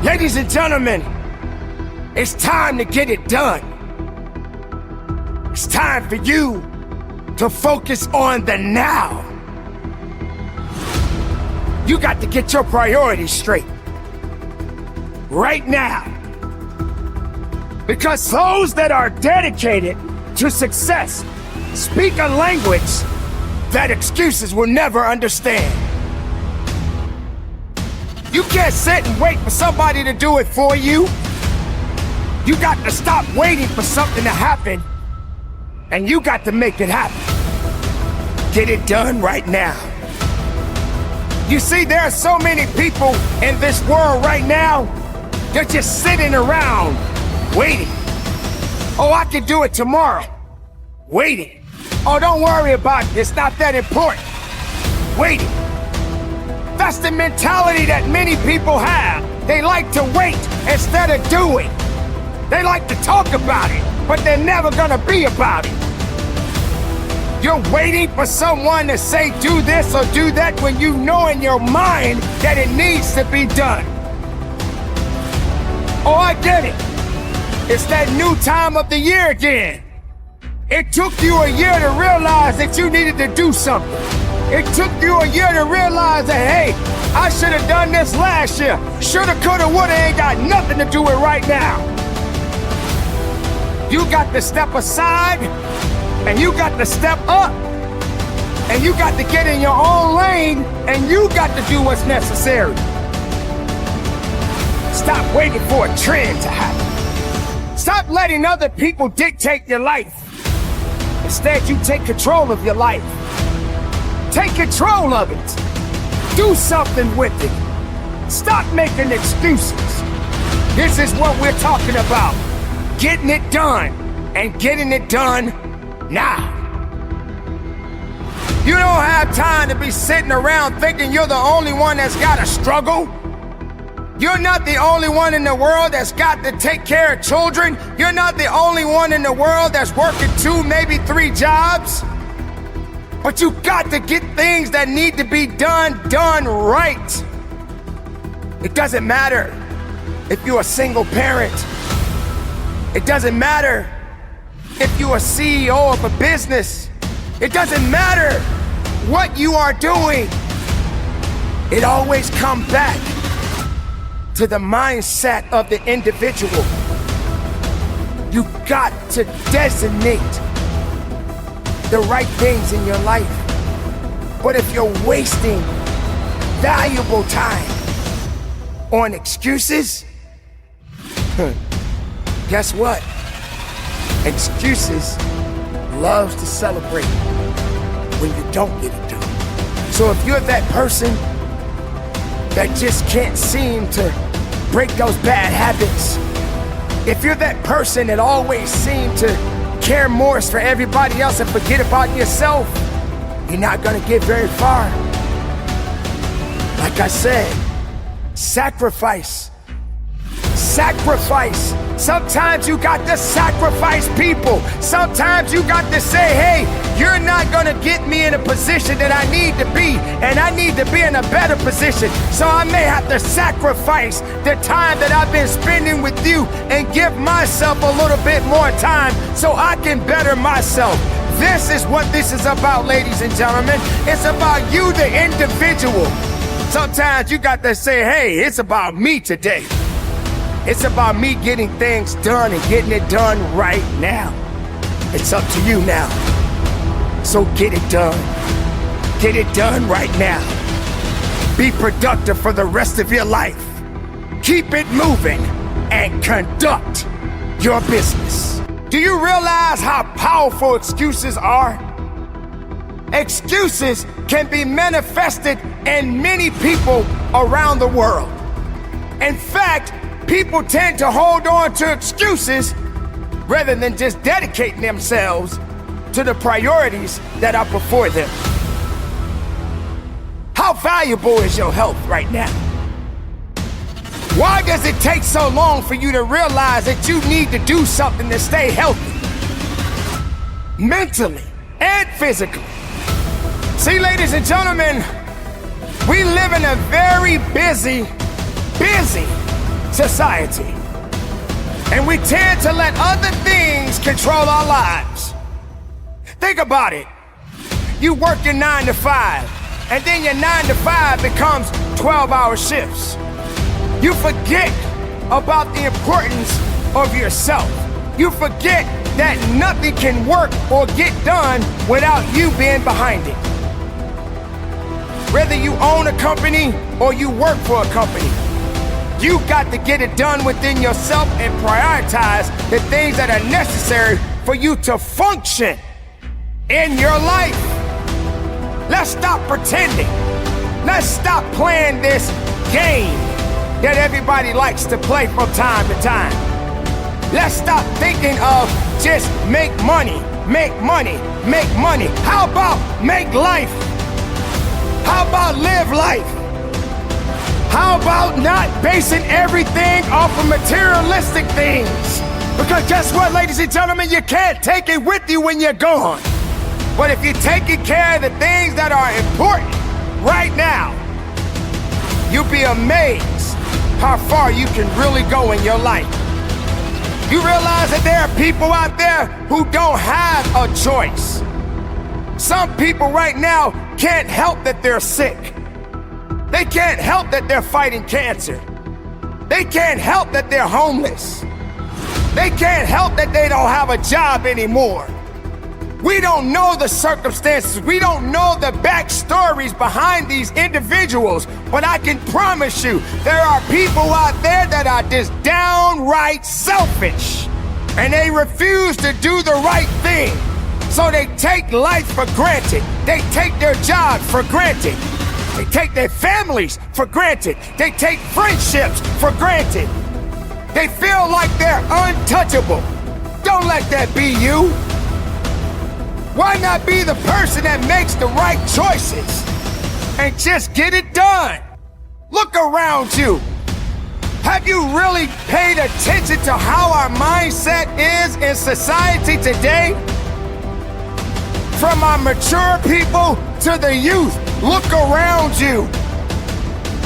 Ladies and gentlemen, it's time to get it done. It's time for you to focus on the now. You got to get your priorities straight right now. Because those that are dedicated to success speak a language that excuses will never understand. You can't sit and wait for somebody to do it for you. You got to stop waiting for something to happen, and you got to make it happen. Get it done right now. You see, there are so many people in this world right now, they're just sitting around waiting. Oh, I can do it tomorrow. Waiting. Oh, don't worry about it. It's not that important. Waiting. That's the mentality that many people have. They like to wait instead of doing. They like to talk about it, but they're never gonna be about it. You're waiting for someone to say do this or do that when you know in your mind that it needs to be done. Oh, I get it. It's that new time of the year again. It took you a year to realize that you needed to do something. It took you a year to realize that, hey, I should have done this last year. Shoulda, coulda, woulda ain't got nothing to do with right now. You got to step aside, and you got to step up, and you got to get in your own lane, and you got to do what's necessary. Stop waiting for a trend to happen. Stop letting other people dictate your life. Instead, you take control of your life. Take control of it. Do something with it. Stop making excuses. This is what we're talking about. Getting it done, and getting it done now. You don't have time to be sitting around thinking you're the only one that's got to struggle. You're not the only one in the world that's got to take care of children. You're not the only one in the world that's working 2, maybe 3 jobs. But you got to get things that need to be done right. It doesn't matter if you're a single parent. It doesn't matter if you're a CEO of a business. It doesn't matter what you are doing. It always comes back to the mindset of the individual. You got to designate the right things in your life. But if you're wasting valuable time on excuses, guess what? Excuses loves to celebrate when you don't get it done. So if you're that person that just can't seem to break those bad habits, if you're that person that always seems to care more for everybody else and forget about yourself, you're not gonna get very far. Like I said, sacrifice. Sacrifice. Sometimes you got to sacrifice people. Sometimes you got to say, hey, you're not gonna get me in a position that I need to be, and I need to be in a better position. So I may have to sacrifice the time that I've been spending with you and give myself a little bit more time so I can better myself. This is what this is about, ladies and gentlemen. It's about you, the individual. Sometimes you got to say, hey, it's about me today. It's about me getting things done and getting it done right now. It's up to you now. So get it done. Get it done right now. Be productive for the rest of your life. Keep it moving and conduct your business. Do you realize how powerful excuses are? Excuses can be manifested in many people around the world. In fact, people tend to hold on to excuses rather than just dedicating themselves to the priorities that are before them. How valuable is your health right now? Why does it take so long for you to realize that you need to do something to stay healthy? Mentally and physically. See, ladies and gentlemen, we live in a very busy society. And we tend to let other things control our lives. Think about it. You work your 9 to 5, and then your 9 to 5 becomes 12-hour shifts. You forget about the importance of yourself. You forget that nothing can work or get done without you being behind it. Whether you own a company or you work for a company, you got to get it done within yourself and prioritize the things that are necessary for you to function in your life. Let's stop pretending. Let's stop playing this game that everybody likes to play from time to time. Let's stop thinking of just make money, make money, make money. How about make life? How about live life? How about not basing everything off of materialistic things? Because guess what, ladies and gentlemen, you can't take it with you when you're gone. But if you're taking care of the things that are important right now, you'll be amazed how far you can really go in your life. You realize that there are people out there who don't have a choice. Some people right now can't help that they're sick. They can't help that they're fighting cancer. They can't help that they're homeless. They can't help that they don't have a job anymore. We don't know the circumstances. We don't know the backstories behind these individuals. But I can promise you, there are people out there that are just downright selfish. And they refuse to do the right thing. So they take life for granted. They take their jobs for granted. They take their families for granted. They take friendships for granted. They feel like they're untouchable. Don't let that be you. Why not be the person that makes the right choices and just get it done? Look around you. Have you really paid attention to how our mindset is in society today? From our mature people to the youth, look around you.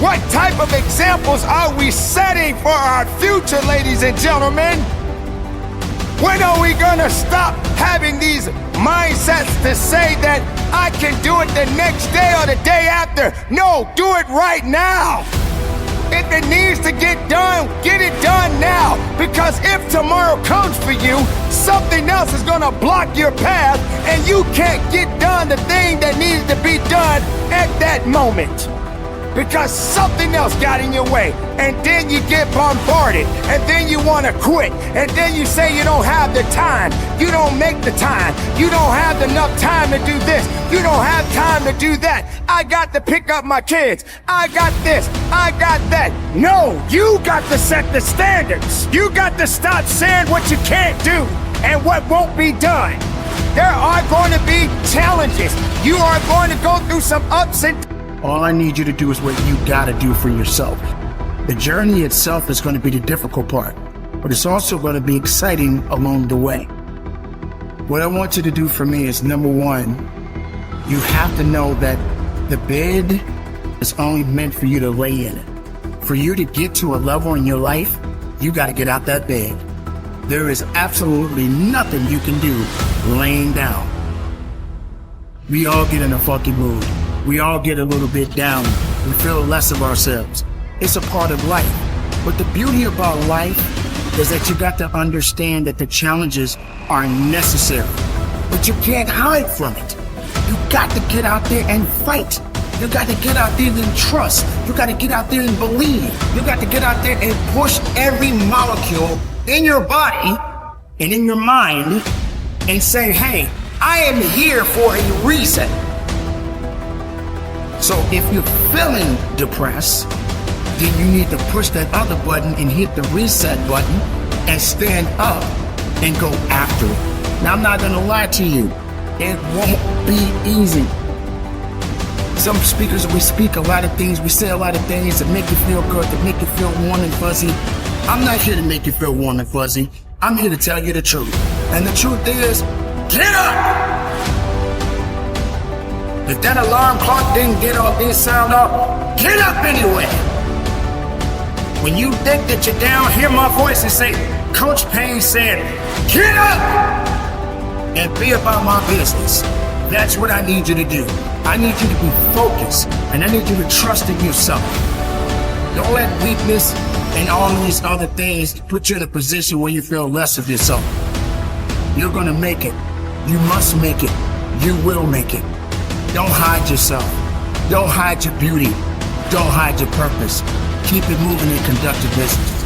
What type of examples are we setting for our future, ladies and gentlemen? When are we gonna stop having these mindsets to say that I can do it the next day or the day after? No, do it right now. If it needs to get it done now. Because if tomorrow comes for you, something else is gonna block your path and you can't get done the thing that needs to be done at that moment. Because something else got in your way, and then you get bombarded, and then you want to quit, and then you say you don't have the time, you don't make the time, you don't have enough time to do this, you don't have time to do that, I got to pick up my kids, I got this, I got that. No, you got to set the standards. You got to stop saying what you can't do and what won't be done. There are going to be challenges. You are going to go through some ups and downs. All I need you to do is what you gotta do for yourself. The journey itself is gonna be the difficult part, but it's also gonna be exciting along the way. What I want you to do for me is, number one, you have to know that the bed is only meant for you to lay in it. For you to get to a level in your life, you gotta get out that bed. There is absolutely nothing you can do laying down. We all get in a funky mood. We all get a little bit down. We feel less of ourselves. It's a part of life. But the beauty about life is that you got to understand that the challenges are necessary. But you can't hide from it. You got to get out there and fight. You got to get out there and trust. You got to get out there and believe. You got to get out there and push every molecule in your body and in your mind and say, hey, I am here for a reason. So if you're feeling depressed, then you need to push that other button and hit the reset button and stand up and go after it. Now, I'm not gonna lie to you, it won't be easy. Some speakers, we speak a lot of things, we say a lot of things that make you feel good, that make you feel warm and fuzzy. I'm not here to make you feel warm and fuzzy. I'm here to tell you the truth. And the truth is, get up! If that alarm clock didn't sound off, get up anyway. When you think that you're down, hear my voice and say, Coach Payne said, get up and be about my business. That's what I need you to do. I need you to be focused, and I need you to trust in yourself. Don't let weakness and all these other things put you in a position where you feel less of yourself. You're gonna make it. You must make it. You will make it. Don't hide yourself. Don't hide your beauty. Don't hide your purpose. Keep it moving and conduct your business.